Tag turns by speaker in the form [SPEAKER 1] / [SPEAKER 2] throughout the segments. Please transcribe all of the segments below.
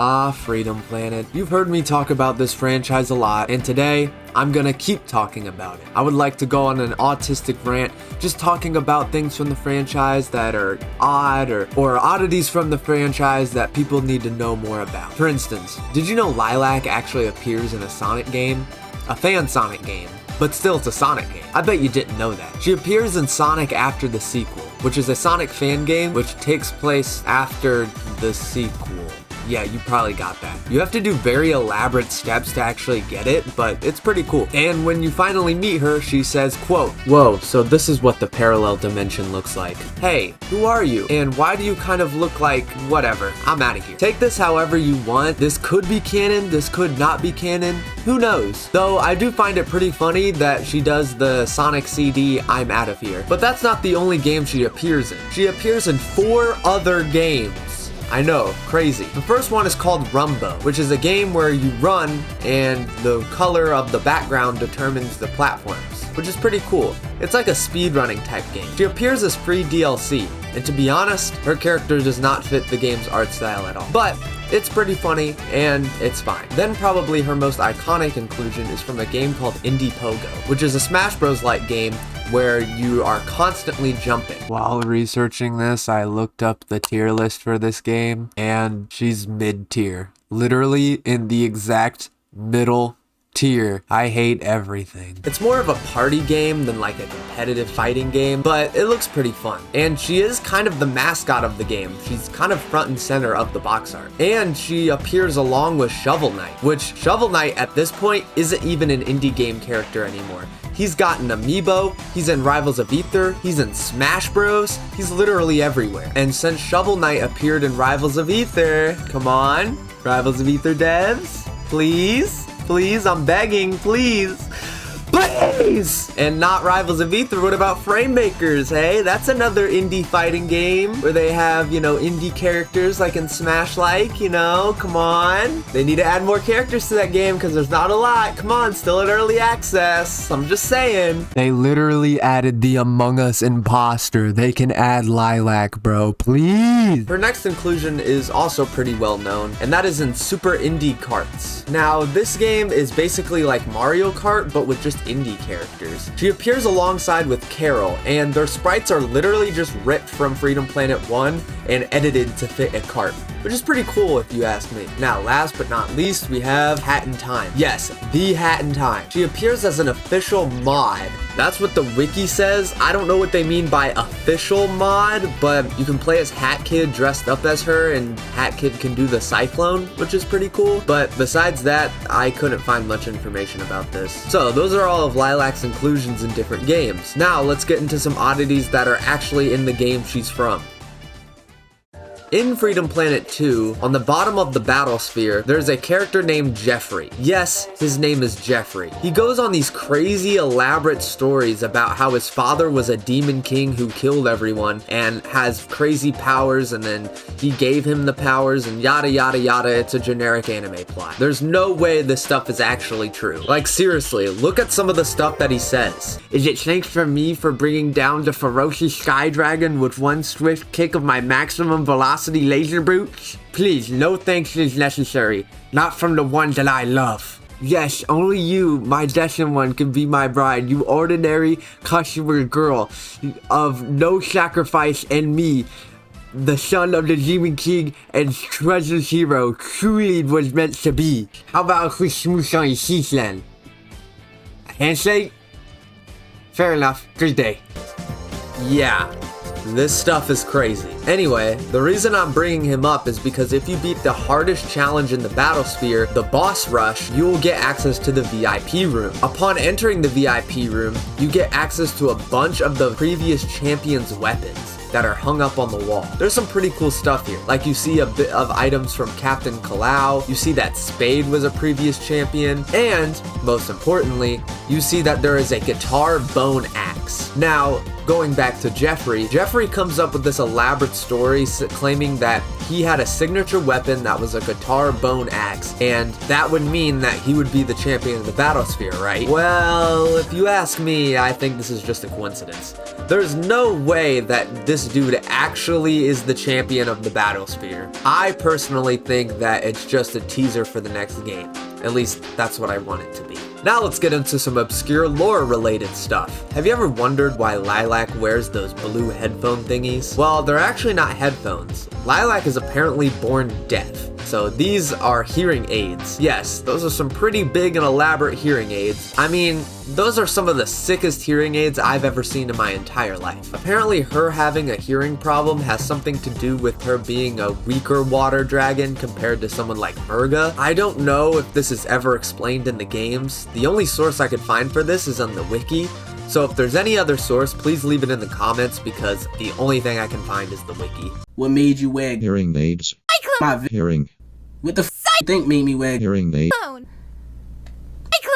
[SPEAKER 1] Ah, Freedom Planet. You've heard me talk about this franchise a lot, and today, I'm gonna keep talking about it. I would like to go on an autistic rant, just talking about things from the franchise that are odd, or oddities from the franchise that people need to know more about. For instance, did you know Lilac actually appears in a Sonic game? A fan Sonic game, but still it's a Sonic game. I bet you didn't know that. She appears in Sonic After the Sequel, which is a Sonic fan game which takes place after the sequel. Yeah, you probably got that. You have to do very elaborate steps to actually get it, but it's pretty cool. And when you finally meet her, she says, quote, "Whoa, so this is what the parallel dimension looks like. Hey, who are you? And why do you kind of look like whatever? I'm out of here." Take this however you want. This could be canon, this could not be canon. Who knows? Though I do find it pretty funny that she does the Sonic CD "I'm out of here." But that's not the only game she appears in. She appears in 4 other games. I know, crazy. The first one is called Rumbo, which is a game where you run and the color of the background determines the platforms, which is pretty cool. It's like a speedrunning type game. She appears as free DLC, and to be honest, her character does not fit the game's art style at all. But it's pretty funny, and it's fine. Then probably her most iconic inclusion is from a game called Indie Pogo, which is a Smash Bros-like game where you are constantly jumping. While researching this, I looked up the tier list for this game, and she's mid-tier. Literally in the exact middle tier. I hate everything. It's more of a party game than like a competitive fighting game, but it looks pretty fun. And she is kind of the mascot of the game. She's kind of front and center of the box art. And she appears along with Shovel Knight, which Shovel Knight at this point isn't even an indie game character anymore. He's got an amiibo, he's in Rivals of Aether, he's in Smash Bros, he's literally everywhere. And since Shovel Knight appeared in Rivals of Aether, come on, Rivals of Aether devs, please, please, I'm begging, please. Please! And not Rivals of Aether, what about Frame Makers, hey? That's another indie fighting game where they have, you know, indie characters like in Smash-like, you know, come on. They need to add more characters to that game because there's not a lot. Come on, still in early access. I'm just saying. They literally added the Among Us imposter. They can add Lilac, bro, please. Her next inclusion is also pretty well known, and that is in Super Indie Karts. Now, this game is basically like Mario Kart, but with just indie characters. She appears alongside with Carol, and their sprites are literally just ripped from Freedom Planet 1 and edited to fit a cart, which is pretty cool if you ask me. Now, last but not least, we have Hat in Time. Yes, the Hat in Time. She appears as an official mod. That's what the wiki says. I don't know what they mean by official mod, but you can play as Hat Kid dressed up as her, and Hat Kid can do the Cyclone, which is pretty cool. But besides that, I couldn't find much information about this. So those are all of Lilac's inclusions in different games. Now let's get into some oddities that are actually in the game she's from. In Freedom Planet 2, on the bottom of the battle sphere, there's a character named Jeffrey. Yes, his name is Jeffrey. He goes on these crazy elaborate stories about how his father was a demon king who killed everyone and has crazy powers, and then he gave him the powers and yada yada yada. It's a generic anime plot. There's no way this stuff is actually true. Like seriously, look at some of the stuff that he says. Is it thanks for me for bringing down the ferocious sky dragon with one swift kick of my maximum velocity laser boots? Please, no thanks is necessary. Not from the one that I love. Yes, only you, my destined one, can be my bride. You ordinary customer girl of no sacrifice, and me, the son of the Demon King and treasure's hero, truly was meant to be. How about a quick smooch on your cheeks then? A handshake? Fair enough. Good day. Yeah. This stuff is crazy. Anyway, the reason I'm bringing him up is because if you beat the hardest challenge in the battle sphere, the boss rush, you will get access to the VIP room. Upon entering the VIP room, you get access to a bunch of the previous champion's weapons that are hung up on the wall. There's some pretty cool stuff here. Like you see a bit of items from Captain Kalau, you see that Spade was a previous champion, and most importantly, you see that there is a guitar bone axe. Metallix. Now, going back to Jeffrey comes up with this elaborate story claiming that he had a signature weapon that was a guitar bone axe, and that would mean that he would be the champion of the Battlesphere, right? Well, if you ask me, I think this is just a coincidence. There's no way that this dude actually is the champion of the Battlesphere. I personally think that it's just a teaser for the next game. At least, that's what I want it to be. Now let's get into some obscure lore-related stuff. Have you ever wondered why Lilac wears those blue headphone thingies? Well, they're actually not headphones. Lilac is apparently born deaf, so these are hearing aids. Yes, those are some pretty big and elaborate hearing aids. I mean, those are some of the sickest hearing aids I've ever seen in my entire life. Apparently her having a hearing problem has something to do with her being a weaker water dragon compared to someone like Murga. I don't know if this is ever explained in the games. The only source I could find for this is on the wiki. So if there's any other source, please leave it in the comments because the only thing I can find is the wiki.
[SPEAKER 2] What made you wear
[SPEAKER 3] hearing aids?
[SPEAKER 2] My
[SPEAKER 3] Hearing.
[SPEAKER 2] What the f you think made me wear
[SPEAKER 3] Hearing aids.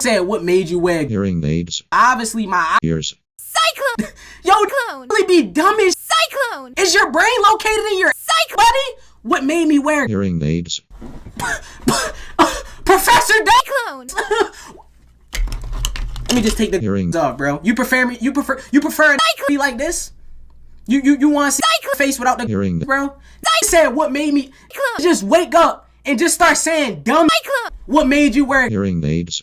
[SPEAKER 2] Said what made you wear
[SPEAKER 3] Hearing aids.
[SPEAKER 2] Obviously my
[SPEAKER 3] Ears.
[SPEAKER 4] Cyclone!
[SPEAKER 2] Yo,
[SPEAKER 4] Cyclone!
[SPEAKER 2] really be dumb as
[SPEAKER 4] Cyclone!
[SPEAKER 2] is your brain located in your buddy? What made me wear
[SPEAKER 3] Hearing aids.
[SPEAKER 2] Professor
[SPEAKER 4] Cyclone!
[SPEAKER 2] Let me just take the
[SPEAKER 3] Hearing
[SPEAKER 2] off, bro. You prefer to be like this? You want to see face without the
[SPEAKER 3] Hearing
[SPEAKER 2] bro? I said what made me just wake up and just start saying dumb. What made you wear
[SPEAKER 3] hearing aids.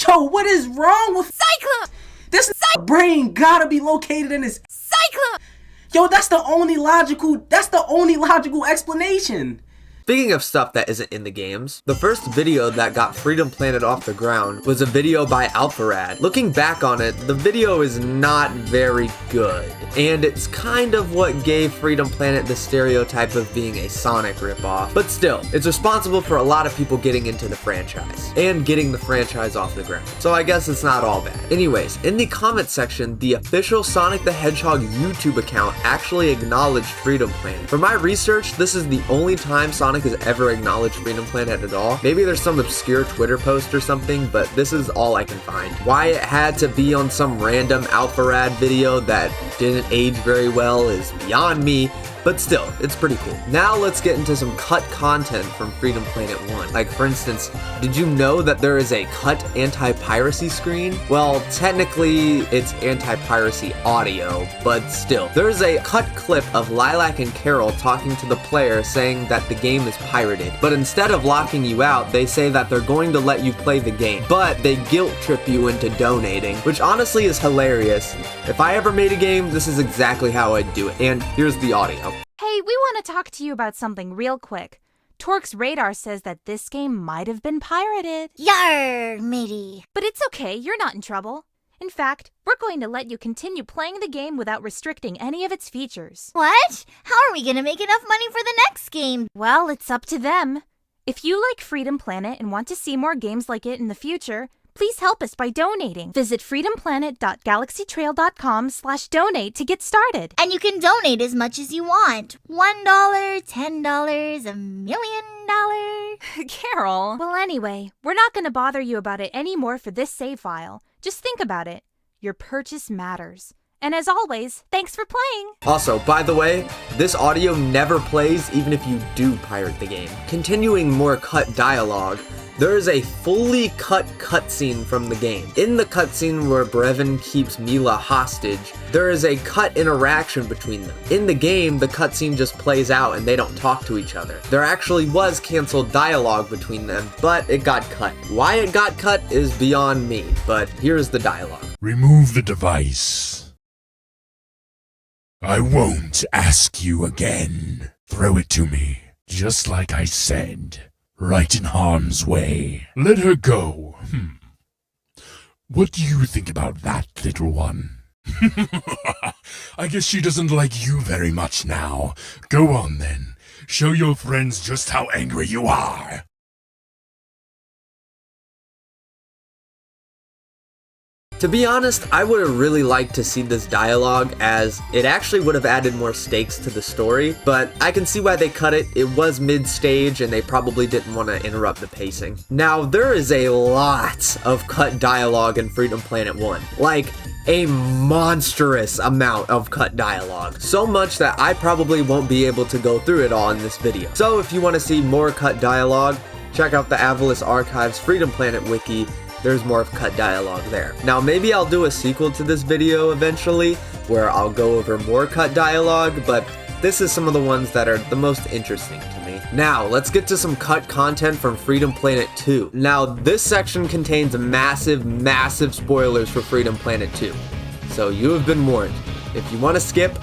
[SPEAKER 2] Yo, what is wrong with
[SPEAKER 4] Cyclone!
[SPEAKER 2] this brain gotta be located in his
[SPEAKER 4] Cyclone!
[SPEAKER 2] Yo, that's the only logical explanation.
[SPEAKER 1] Speaking of stuff that isn't in the games, the first video that got Freedom Planet off the ground was a video by Alpharad. Looking back on it, the video is not very good, and it's kind of what gave Freedom Planet the stereotype of being a Sonic ripoff. But still, it's responsible for a lot of people getting into the franchise, and getting the franchise off the ground. So I guess it's not all bad. Anyways, in the comment section, the official Sonic the Hedgehog YouTube account actually acknowledged Freedom Planet. For my research, this is the only time Sonic has ever acknowledged Freedom Planet at all. Maybe there's some obscure Twitter post or something, but this is all I can find. Why it had to be on some random Alpharad video that didn't age very well is beyond me, but still, it's pretty cool. Now let's get into some cut content from Freedom Planet 1. Like for instance, did you know that there is a cut anti-piracy screen? Well, technically it's anti-piracy audio, but still. There's a cut clip of Lilac and Carol talking to the player saying that the game is pirated, but instead of locking you out, they say that they're going to let you play the game, but they guilt trip you into donating, which honestly is hilarious. If I ever made a game, this is exactly how I'd do it, and here's the audio.
[SPEAKER 5] Hey, we want to talk to you about something real quick. Torque's radar says that this game might have been pirated.
[SPEAKER 4] Yarr, matey.
[SPEAKER 5] But it's okay, you're not in trouble. In fact, we're going to let you continue playing the game without restricting any of its features.
[SPEAKER 4] What? How are we gonna make enough money for the next game?
[SPEAKER 5] Well, it's up to them. If you like Freedom Planet and want to see more games like it in the future, please help us by donating. Visit freedomplanet.galaxytrail.com/donate to get started.
[SPEAKER 4] And you can donate as much as you want. $1, $10, $1 million.
[SPEAKER 5] Carol. Well, anyway, we're not going to bother you about it anymore for this save file. Just think about it. Your purchase matters. And as always, thanks for playing!
[SPEAKER 1] Also, by the way, this audio never plays even if you do pirate the game. Continuing more cut dialogue, there is a fully cut cutscene from the game. In the cutscene where Brevin keeps Mila hostage, there is a cut interaction between them. In the game, the cutscene just plays out and they don't talk to each other. There actually was canceled dialogue between them, but it got cut. Why it got cut is beyond me, but here's the dialogue.
[SPEAKER 6] Remove the device. I won't ask you again. Throw it to me, just like I said. Right in harm's way. Let her go. What do you think about that, little one? I guess she doesn't like you very much now. Go on then. Show your friends just how angry you are.
[SPEAKER 1] To be honest, I would have really liked to see this dialogue as it actually would have added more stakes to the story, but I can see why they cut it. It was mid-stage and they probably didn't want to interrupt the pacing. Now, there is a lot of cut dialogue in Freedom Planet 1. Like, a monstrous amount of cut dialogue. So much that I probably won't be able to go through it all in this video. So if you want to see more cut dialogue, check out the Avalis Archives Freedom Planet wiki. There's more of cut dialogue there. Now maybe I'll do a sequel to this video eventually, where I'll go over more cut dialogue, but this is some of the ones that are the most interesting to me. Now, let's get to some cut content from Freedom Planet 2. Now, this section contains massive spoilers for Freedom Planet 2. So you have been warned. If you want to skip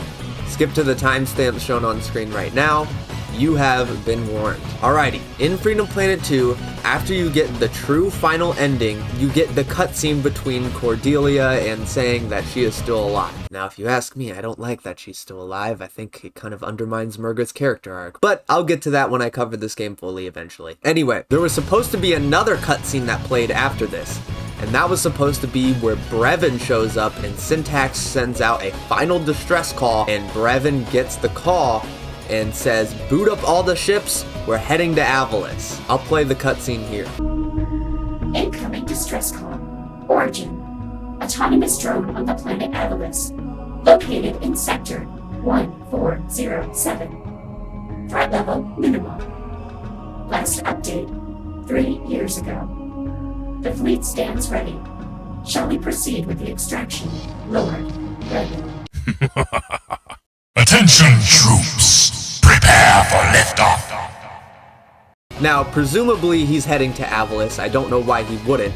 [SPEAKER 1] to the timestamp shown on screen right now. You have been warned. Alrighty, in Freedom Planet 2, after you get the true final ending, you get the cutscene between Cordelia and saying that she is still alive. Now, if you ask me, I don't like that she's still alive. I think it kind of undermines Murga's character arc. But I'll get to that when I cover this game fully eventually. Anyway, there was supposed to be another cutscene that played after this. And that was supposed to be where Brevin shows up and Syntax sends out a final distress call, and Brevin gets the call and says, boot up all the ships, we're heading to Avalis. I'll play the cutscene here.
[SPEAKER 3] Incoming distress call. Origin. Autonomous drone on the planet Avalis. Located in sector 1407. Threat level minimum. Last update 3 years ago. The fleet stands ready. Shall we proceed with the extraction, Lord Brevin?
[SPEAKER 6] Attention, troops! Prepare for liftoff!
[SPEAKER 1] Now, presumably he's heading to Avalis. I don't know why he wouldn't.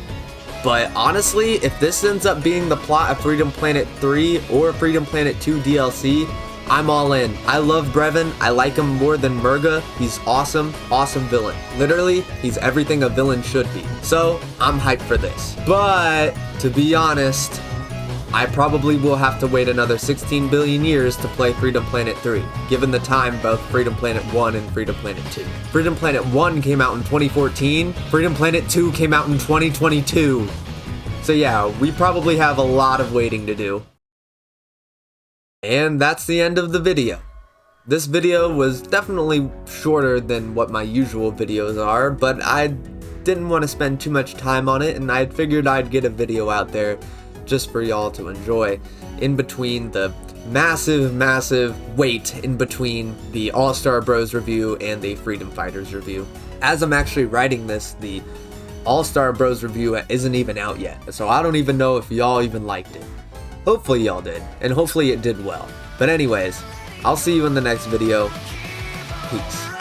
[SPEAKER 1] But honestly, if this ends up being the plot of Freedom Planet 3 or Freedom Planet 2 DLC, I'm all in. I love Brevin. I like him more than Murga. He's awesome villain. Literally, he's everything a villain should be. So, I'm hyped for this. But, to be honest, I probably will have to wait another 16 billion years to play Freedom Planet 3, given the time both Freedom Planet 1 and Freedom Planet 2. Freedom Planet 1 came out in 2014, Freedom Planet 2 came out in 2022. So yeah, we probably have a lot of waiting to do. And that's the end of the video. This video was definitely shorter than what my usual videos are, but I didn't want to spend too much time on it, and I figured I'd get a video out there just for y'all to enjoy in between the massive wait in between the All-Star Bros review and the Freedom Fighters review. As I'm actually writing this, the All-Star Bros review isn't even out yet, so I don't even know if y'all even liked it. Hopefully y'all did, and hopefully it did well. But anyways, I'll see you in the next video. Peace.